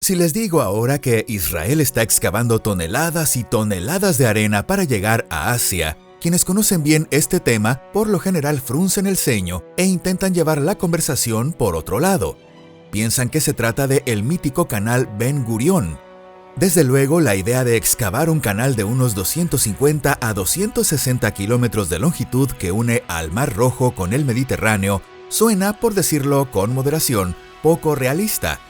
Si les digo ahora que Israel está excavando toneladas y toneladas de arena para llegar a Asia, quienes conocen bien este tema por lo general fruncen el ceño e intentan llevar la conversación por otro lado. Piensan que se trata de el mítico canal Ben Gurión. Desde luego, la idea de excavar un canal de unos 250 a 260 kilómetros de longitud que une al Mar Rojo con el Mediterráneo suena, por decirlo con moderación, poco realista.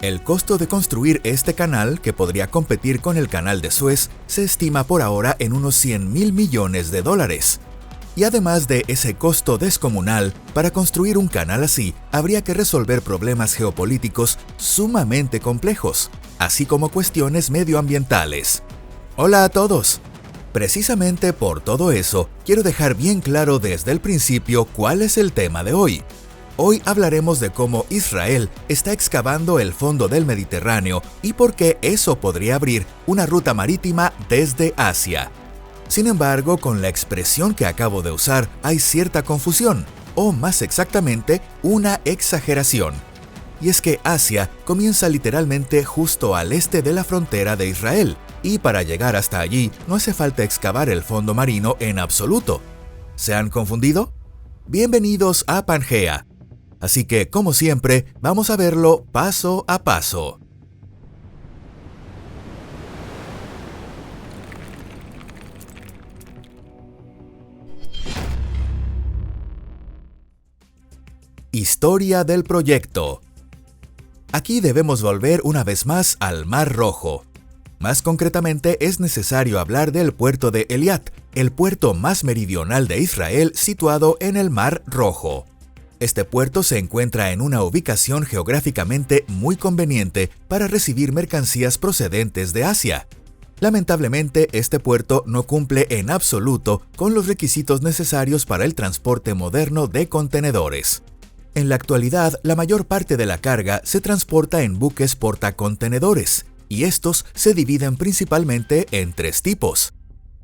El costo de construir este canal, que podría competir con el canal de Suez, se estima por ahora en unos 100.000 millones de dólares. Y además de ese costo descomunal, para construir un canal así, habría que resolver problemas geopolíticos sumamente complejos, así como cuestiones medioambientales. Hola a todos. Precisamente por todo eso, quiero dejar bien claro desde el principio cuál es el tema de hoy. Hoy hablaremos de cómo Israel está excavando el fondo del Mediterráneo y por qué eso podría abrir una ruta marítima desde Asia. Sin embargo, con la expresión que acabo de usar hay cierta confusión, o más exactamente, una exageración. Y es que Asia comienza literalmente justo al este de la frontera de Israel, y para llegar hasta allí no hace falta excavar el fondo marino en absoluto. ¿Se han confundido? Bienvenidos a Pangea. Así que, como siempre, vamos a verlo paso a paso. Historia del proyecto. Aquí debemos volver una vez más al Mar Rojo. Más concretamente, es necesario hablar del puerto de Eilat, el puerto más meridional de Israel situado en el Mar Rojo. Este puerto se encuentra en una ubicación geográficamente muy conveniente para recibir mercancías procedentes de Asia. Lamentablemente, este puerto no cumple en absoluto con los requisitos necesarios para el transporte moderno de contenedores. En la actualidad, la mayor parte de la carga se transporta en buques portacontenedores, y estos se dividen principalmente en tres tipos.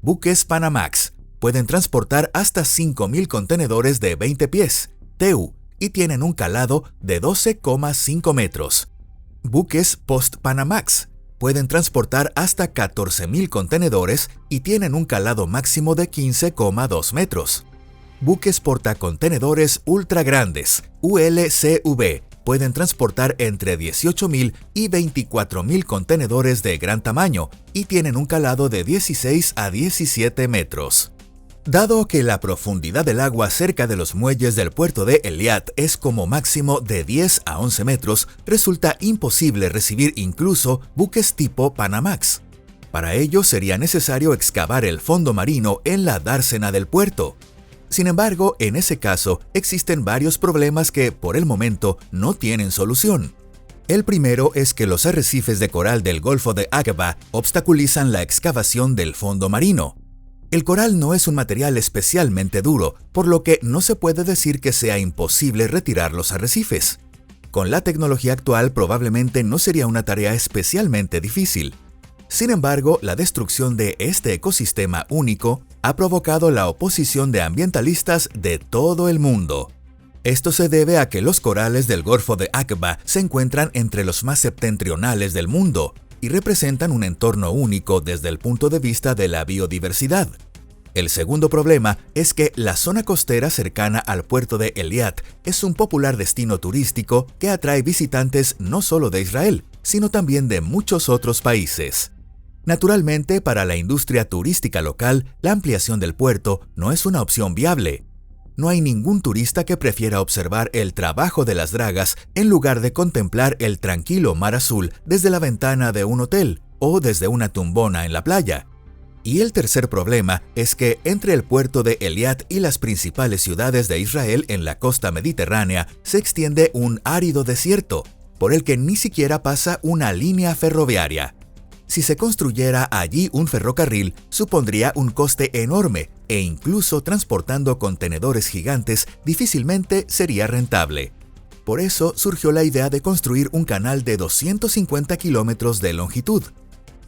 Buques Panamax pueden transportar hasta 5.000 contenedores de 20 pies, TEU, y tienen un calado de 12,5 metros. Buques Post-Panamax pueden transportar hasta 14.000 contenedores y tienen un calado máximo de 15,2 metros. Buques portacontenedores ultra grandes, ULCV, pueden transportar entre 18.000 y 24.000 contenedores de gran tamaño y tienen un calado de 16 a 17 metros. Dado que la profundidad del agua cerca de los muelles del puerto de Eilat es como máximo de 10 a 11 metros, resulta imposible recibir incluso buques tipo Panamax. Para ello sería necesario excavar el fondo marino en la dársena del puerto. Sin embargo, en ese caso, existen varios problemas que, por el momento, no tienen solución. El primero es que los arrecifes de coral del Golfo de Aqaba obstaculizan la excavación del fondo marino. El coral no es un material especialmente duro, por lo que no se puede decir que sea imposible retirar los arrecifes. Con la tecnología actual probablemente no sería una tarea especialmente difícil. Sin embargo, la destrucción de este ecosistema único ha provocado la oposición de ambientalistas de todo el mundo. Esto se debe a que los corales del Golfo de Aqaba se encuentran entre los más septentrionales del mundo y representan un entorno único desde el punto de vista de la biodiversidad. El segundo problema es que la zona costera cercana al puerto de Eilat es un popular destino turístico que atrae visitantes no solo de Israel, sino también de muchos otros países. Naturalmente, para la industria turística local, la ampliación del puerto no es una opción viable. No hay ningún turista que prefiera observar el trabajo de las dragas en lugar de contemplar el tranquilo mar azul desde la ventana de un hotel o desde una tumbona en la playa. Y el tercer problema es que entre el puerto de Eilat y las principales ciudades de Israel en la costa mediterránea se extiende un árido desierto, por el que ni siquiera pasa una línea ferroviaria. Si se construyera allí un ferrocarril, supondría un coste enorme e incluso transportando contenedores gigantes difícilmente sería rentable. Por eso surgió la idea de construir un canal de 250 kilómetros de longitud.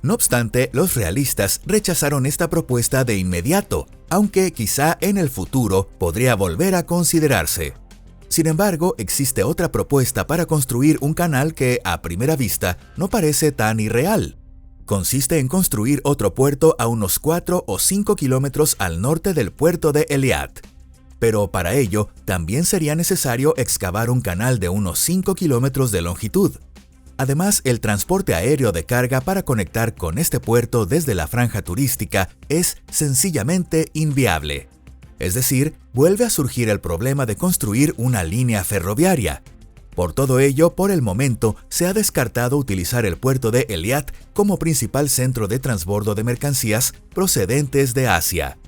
No obstante, los realistas rechazaron esta propuesta de inmediato, aunque quizá en el futuro podría volver a considerarse. Sin embargo, existe otra propuesta para construir un canal que, a primera vista, no parece tan irreal. Consiste en construir otro puerto a unos 4 o 5 kilómetros al norte del puerto de Eilat. Pero para ello, también sería necesario excavar un canal de unos 5 kilómetros de longitud. Además, el transporte aéreo de carga para conectar con este puerto desde la franja turística es sencillamente inviable. Es decir, vuelve a surgir el problema de construir una línea ferroviaria. Por todo ello, por el momento, se ha descartado utilizar el puerto de Eilat como principal centro de transbordo de mercancías procedentes de Asia.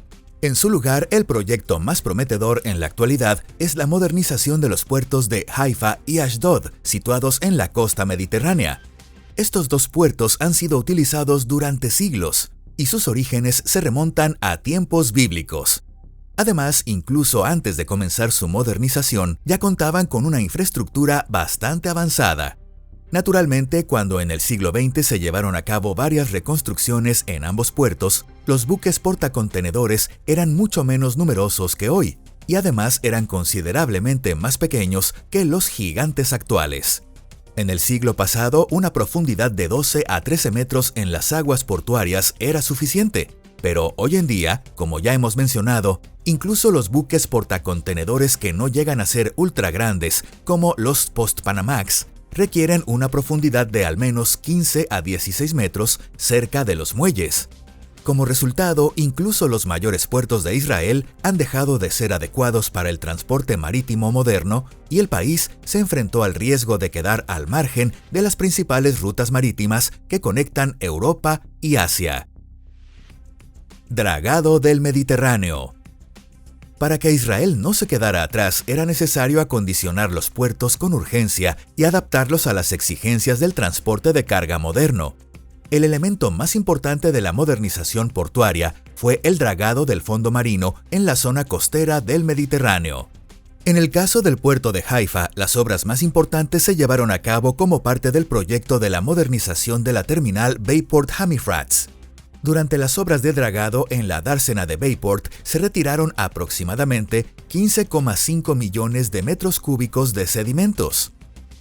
En su lugar, el proyecto más prometedor en la actualidad es la modernización de los puertos de Haifa y Ashdod, situados en la costa mediterránea. Estos dos puertos han sido utilizados durante siglos, y sus orígenes se remontan a tiempos bíblicos. Además, incluso antes de comenzar su modernización, ya contaban con una infraestructura bastante avanzada. Naturalmente, cuando en el siglo XX se llevaron a cabo varias reconstrucciones en ambos puertos, los buques portacontenedores eran mucho menos numerosos que hoy, y además eran considerablemente más pequeños que los gigantes actuales. En el siglo pasado, una profundidad de 12 a 13 metros en las aguas portuarias era suficiente, pero hoy en día, como ya hemos mencionado, incluso los buques portacontenedores que no llegan a ser ultra grandes, como los Post-Panamax, requieren una profundidad de al menos 15 a 16 metros cerca de los muelles. Como resultado, incluso los mayores puertos de Israel han dejado de ser adecuados para el transporte marítimo moderno y el país se enfrentó al riesgo de quedar al margen de las principales rutas marítimas que conectan Europa y Asia. Dragado del Mediterráneo. Para que Israel no se quedara atrás, era necesario acondicionar los puertos con urgencia y adaptarlos a las exigencias del transporte de carga moderno. El elemento más importante de la modernización portuaria fue el dragado del fondo marino en la zona costera del Mediterráneo. En el caso del puerto de Haifa, las obras más importantes se llevaron a cabo como parte del proyecto de la modernización de la terminal Bayport Hamifrats. Durante las obras de dragado en la dársena de Bayport se retiraron aproximadamente 15,5 millones de metros cúbicos de sedimentos.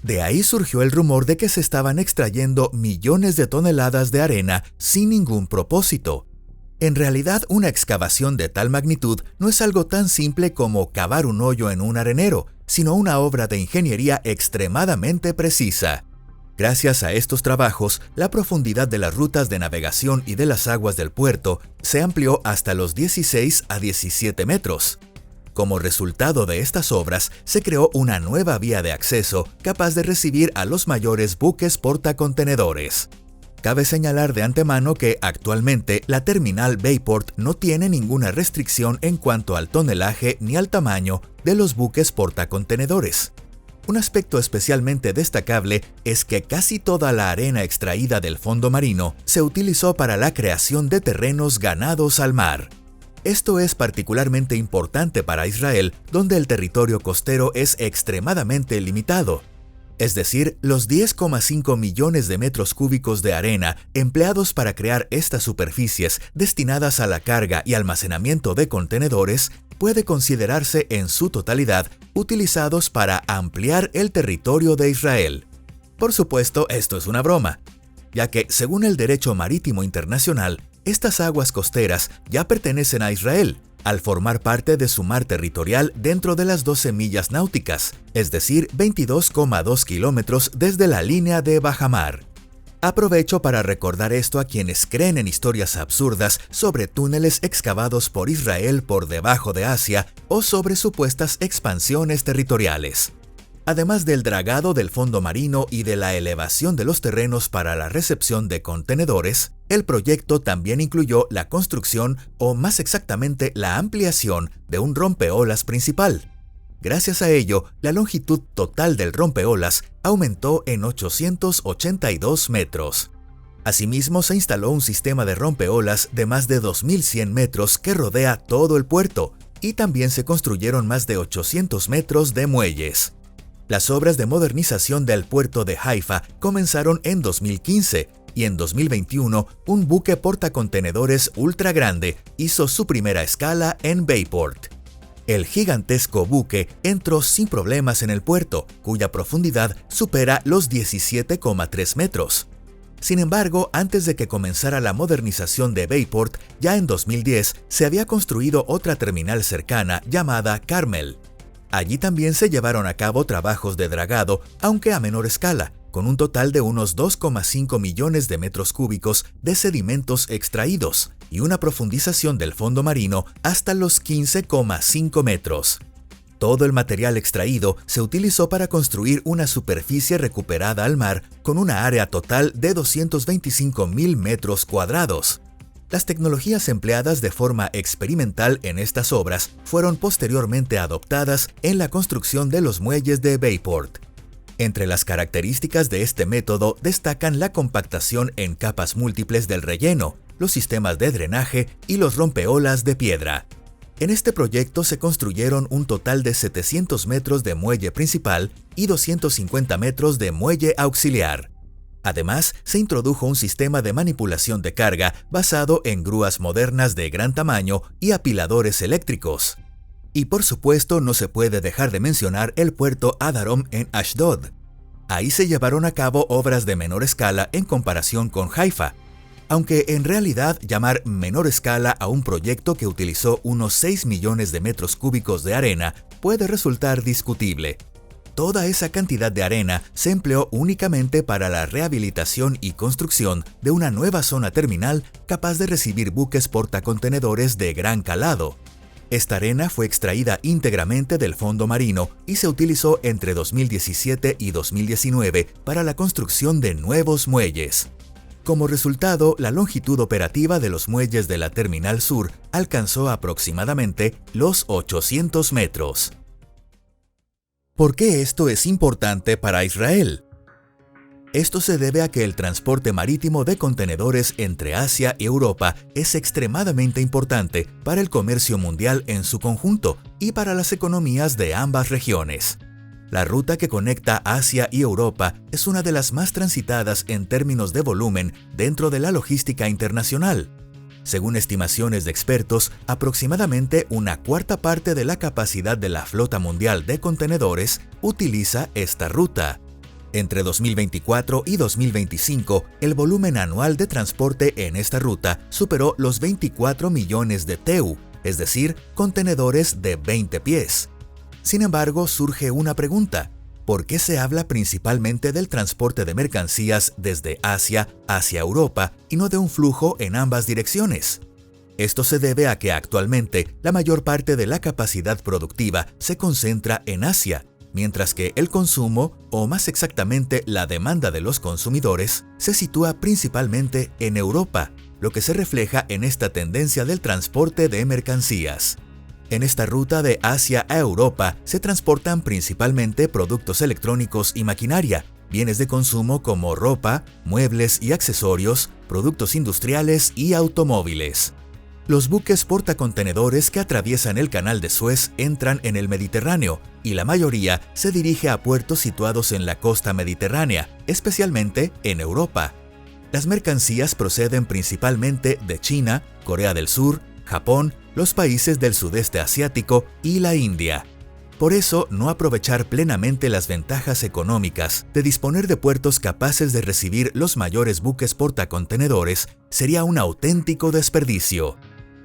De ahí surgió el rumor de que se estaban extrayendo millones de toneladas de arena sin ningún propósito. En realidad, una excavación de tal magnitud no es algo tan simple como cavar un hoyo en un arenero, sino una obra de ingeniería extremadamente precisa. Gracias a estos trabajos, la profundidad de las rutas de navegación y de las aguas del puerto se amplió hasta los 16 a 17 metros. Como resultado de estas obras, se creó una nueva vía de acceso capaz de recibir a los mayores buques portacontenedores. Cabe señalar de antemano que actualmente la terminal Bayport no tiene ninguna restricción en cuanto al tonelaje ni al tamaño de los buques portacontenedores. Un aspecto especialmente destacable es que casi toda la arena extraída del fondo marino se utilizó para la creación de terrenos ganados al mar. Esto es particularmente importante para Israel, donde el territorio costero es extremadamente limitado. Es decir, los 10,5 millones de metros cúbicos de arena empleados para crear estas superficies destinadas a la carga y almacenamiento de contenedores puede considerarse en su totalidad utilizados para ampliar el territorio de Israel. Por supuesto, esto es una broma, ya que, según el derecho marítimo internacional, estas aguas costeras ya pertenecen a Israel, al formar parte de su mar territorial dentro de las 12 millas náuticas, es decir, 22,2 kilómetros desde la línea de bajamar. Aprovecho para recordar esto a quienes creen en historias absurdas sobre túneles excavados por Israel por debajo de Asia o sobre supuestas expansiones territoriales. Además del dragado del fondo marino y de la elevación de los terrenos para la recepción de contenedores, el proyecto también incluyó la construcción, o más exactamente la ampliación, de un rompeolas principal. Gracias a ello, la longitud total del rompeolas aumentó en 882 metros. Asimismo, se instaló un sistema de rompeolas de más de 2.100 metros que rodea todo el puerto, y también se construyeron más de 800 metros de muelles. Las obras de modernización del puerto de Haifa comenzaron en 2015 y en 2021 un buque portacontenedores ultra grande hizo su primera escala en Bayport. El gigantesco buque entró sin problemas en el puerto, cuya profundidad supera los 17,3 metros. Sin embargo, antes de que comenzara la modernización de Bayport, ya en 2010 se había construido otra terminal cercana llamada Carmel. Allí también se llevaron a cabo trabajos de dragado, aunque a menor escala, con un total de unos 2,5 millones de metros cúbicos de sedimentos extraídos y una profundización del fondo marino hasta los 15,5 metros. Todo el material extraído se utilizó para construir una superficie recuperada al mar con una área total de 225,000 metros cuadrados. Las tecnologías empleadas de forma experimental en estas obras fueron posteriormente adoptadas en la construcción de los muelles de Bayport. Entre las características de este método destacan la compactación en capas múltiples del relleno, los sistemas de drenaje y los rompeolas de piedra. En este proyecto se construyeron un total de 700 metros de muelle principal y 250 metros de muelle auxiliar. Además, se introdujo un sistema de manipulación de carga basado en grúas modernas de gran tamaño y apiladores eléctricos. Y por supuesto, no se puede dejar de mencionar el puerto Adarom en Ashdod. Ahí se llevaron a cabo obras de menor escala en comparación con Haifa, aunque en realidad llamar menor escala a un proyecto que utilizó unos 6 millones de metros cúbicos de arena puede resultar discutible. Toda esa cantidad de arena se empleó únicamente para la rehabilitación y construcción de una nueva zona terminal capaz de recibir buques portacontenedores de gran calado. Esta arena fue extraída íntegramente del fondo marino y se utilizó entre 2017 y 2019 para la construcción de nuevos muelles. Como resultado, la longitud operativa de los muelles de la Terminal Sur alcanzó aproximadamente los 800 metros. ¿Por qué esto es importante para Israel? Esto se debe a que el transporte marítimo de contenedores entre Asia y Europa es extremadamente importante para el comercio mundial en su conjunto y para las economías de ambas regiones. La ruta que conecta Asia y Europa es una de las más transitadas en términos de volumen dentro de la logística internacional. Según estimaciones de expertos, aproximadamente una cuarta parte de la capacidad de la flota mundial de contenedores utiliza esta ruta. Entre 2024 y 2025, el volumen anual de transporte en esta ruta superó los 24 millones de TEU, es decir, contenedores de 20 pies. Sin embargo, surge una pregunta: ¿por qué se habla principalmente del transporte de mercancías desde Asia hacia Europa y no de un flujo en ambas direcciones? Esto se debe a que actualmente la mayor parte de la capacidad productiva se concentra en Asia, mientras que el consumo, o más exactamente la demanda de los consumidores, se sitúa principalmente en Europa, lo que se refleja en esta tendencia del transporte de mercancías. En esta ruta de Asia a Europa se transportan principalmente productos electrónicos y maquinaria, bienes de consumo como ropa, muebles y accesorios, productos industriales y automóviles. Los buques portacontenedores que atraviesan el Canal de Suez entran en el Mediterráneo y la mayoría se dirige a puertos situados en la costa mediterránea, especialmente en Europa. Las mercancías proceden principalmente de China, Corea del Sur, Japón, los países del sudeste asiático y la India. Por eso, no aprovechar plenamente las ventajas económicas de disponer de puertos capaces de recibir los mayores buques portacontenedores sería un auténtico desperdicio.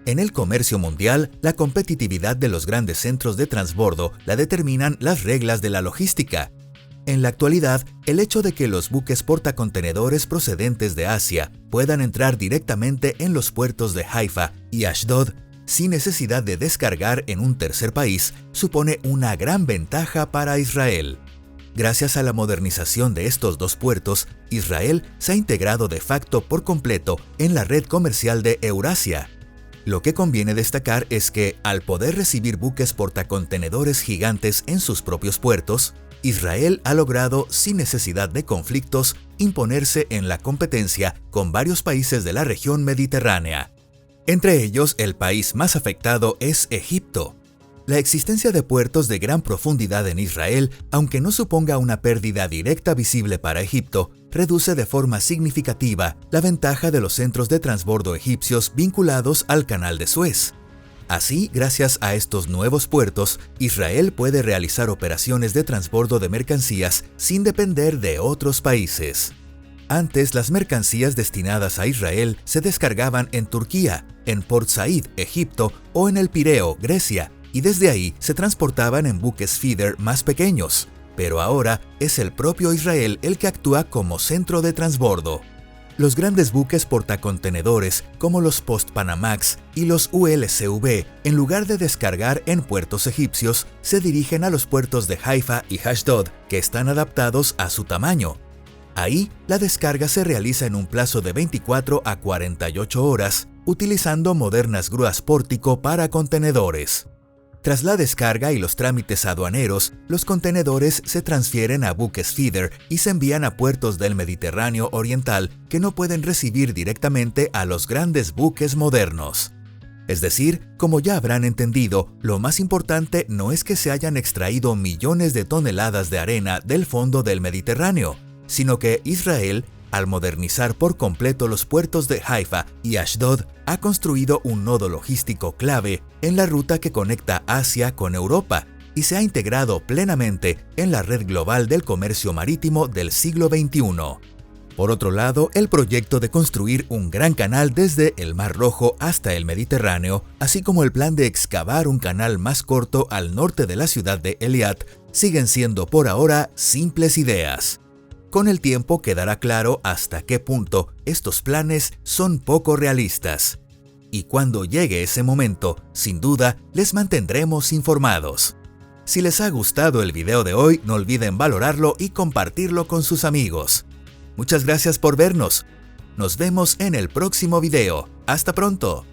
En el comercio mundial, la competitividad de los grandes centros de transbordo la determinan las reglas de la logística. En la actualidad, el hecho de que los buques portacontenedores procedentes de Asia puedan entrar directamente en los puertos de Haifa y Ashdod sin necesidad de descargar en un tercer país supone una gran ventaja para Israel. Gracias a la modernización de estos dos puertos, Israel se ha integrado de facto por completo en la red comercial de Eurasia. Lo que conviene destacar es que, al poder recibir buques portacontenedores gigantes en sus propios puertos, Israel ha logrado, sin necesidad de conflictos, imponerse en la competencia con varios países de la región mediterránea. Entre ellos, el país más afectado es Egipto. La existencia de puertos de gran profundidad en Israel, aunque no suponga una pérdida directa visible para Egipto, reduce de forma significativa la ventaja de los centros de transbordo egipcios vinculados al Canal de Suez. Así, gracias a estos nuevos puertos, Israel puede realizar operaciones de transbordo de mercancías sin depender de otros países. Antes, las mercancías destinadas a Israel se descargaban en Turquía, en Port Said, Egipto, o en el Pireo, Grecia, y desde ahí se transportaban en buques feeder más pequeños. Pero ahora es el propio Israel el que actúa como centro de transbordo. Los grandes buques portacontenedores, como los Post-Panamax y los ULCV, en lugar de descargar en puertos egipcios, se dirigen a los puertos de Haifa y Ashdod, que están adaptados a su tamaño. Ahí, la descarga se realiza en un plazo de 24 a 48 horas, utilizando modernas grúas pórtico para contenedores. Tras la descarga y los trámites aduaneros, los contenedores se transfieren a buques feeder y se envían a puertos del Mediterráneo Oriental que no pueden recibir directamente a los grandes buques modernos. Es decir, como ya habrán entendido, lo más importante no es que se hayan extraído millones de toneladas de arena del fondo del Mediterráneo, sino que Israel, al modernizar por completo los puertos de Haifa y Ashdod, ha construido un nodo logístico clave en la ruta que conecta Asia con Europa y se ha integrado plenamente en la red global del comercio marítimo del siglo XXI. Por otro lado, el proyecto de construir un gran canal desde el Mar Rojo hasta el Mediterráneo, así como el plan de excavar un canal más corto al norte de la ciudad de Eilat, siguen siendo por ahora simples ideas. Con el tiempo quedará claro hasta qué punto estos planes son poco realistas. Y cuando llegue ese momento, sin duda, les mantendremos informados. Si les ha gustado el video de hoy, no olviden valorarlo y compartirlo con sus amigos. Muchas gracias por vernos. Nos vemos en el próximo video. ¡Hasta pronto!